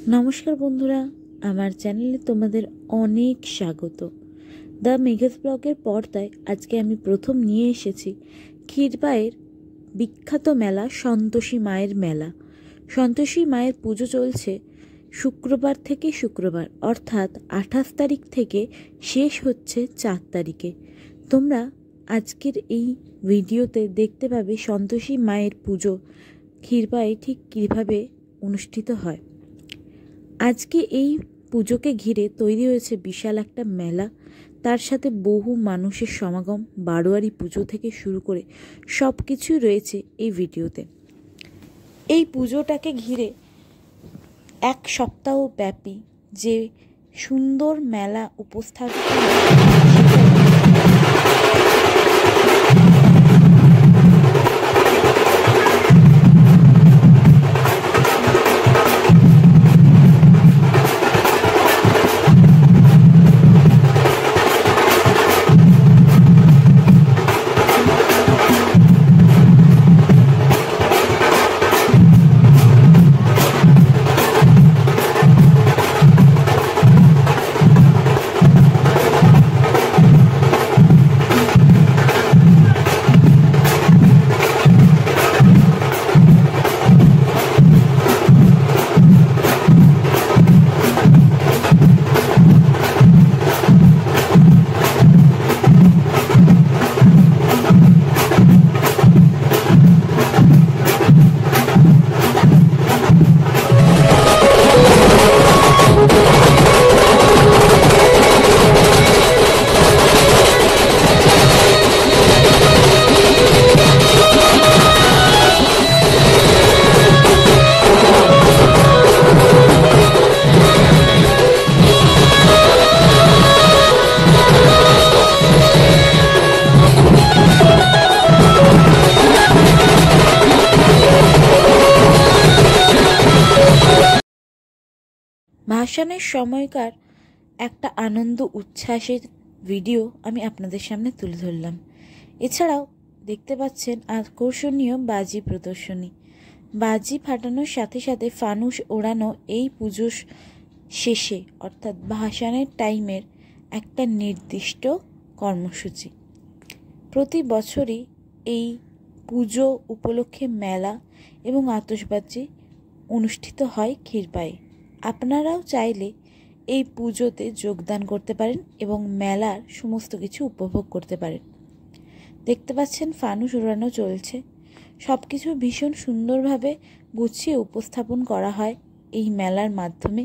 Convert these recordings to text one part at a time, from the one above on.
নমস্কার বন্ধুরা, আমার চ্যানেলে তোমাদের অনেক স্বাগত। দ্য মেঘাস ব্লগের পর্দায় আজকে আমি প্রথম নিয়ে এসেছি ক্ষীরপাইয়ের বিখ্যাত মেলা সন্তোষী মায়ের মেলা। সন্তোষী মায়ের পুজো চলছে শুক্রবার থেকে শুক্রবার, অর্থাৎ 28 তারিখ থেকে শেষ হচ্ছে 4 তারিখে। তোমরা আজকের এই ভিডিওতে দেখতে পাবে সন্তোষী মায়ের পুজো ক্ষীরপাইয়ে ঠিক কীভাবে অনুষ্ঠিত হয়। আজকে এই পুজোকে ঘিরে তৈরি হয়েছে বিশাল একটা মেলা, তার সাথে বহু মানুষের সমাগম, বারোয়ারি পুজো থেকে শুরু করে সব কিছুই রয়েছে এই ভিডিওতে। এই পুজোটাকে ঘিরে এক সপ্তাহ ব্যাপী যে সুন্দর মেলা উপস্থাপিত ভাসানের সময়কার একটা আনন্দ উচ্ছ্বাসের ভিডিও আমি আপনাদের সামনে তুলে ধরলাম। এছাড়াও দেখতে পাচ্ছেন আকর্ষণীয় বাজি প্রদর্শনী। বাজি ফাটানোর সাথে সাথে ফানুস ওড়ানো এই পুজো শেষে, অর্থাৎ ভাসানের টাইমের একটা নির্দিষ্ট কর্মসূচি। প্রতি বছরই এই পুজো উপলক্ষে মেলা এবং আতশবাজি অনুষ্ঠিত হয় ক্ষীরপাইয়ে। আপনারাও চাইলে এই পুজোতে যোগদান করতে পারেন এবং মেলার সমস্ত কিছু উপভোগ করতে পারেন। দেখতে পাচ্ছেন ফানুস ওড়ানো চলছে। সব কিছু ভীষণ সুন্দরভাবে গুছিয়ে উপস্থাপন করা হয় এই মেলার মাধ্যমে,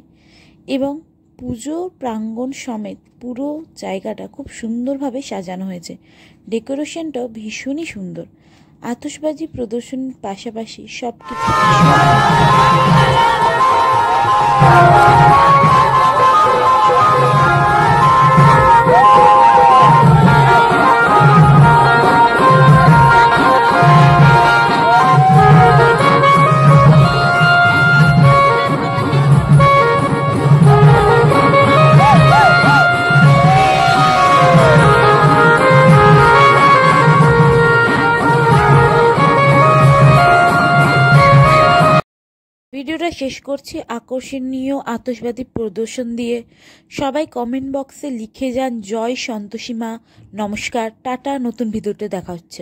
এবং পুজো প্রাঙ্গণ সমেত পুরো জায়গাটা খুব সুন্দরভাবে সাজানো হয়েছে। ডেকোরেশনটাও ভীষণই সুন্দর। আতশবাজি প্রদর্শনীর পাশাপাশি সব কিছু ভিডিওটা শেষ করছি আকর্ষণীয় আতশবাজি প্রদর্শন দিয়ে। সবাই কমেন্ট বক্সে লিখে যান জয় সন্তোষী মা। নমস্কার, টাটা। নতুন ভিডিওতে দেখা হচ্ছে।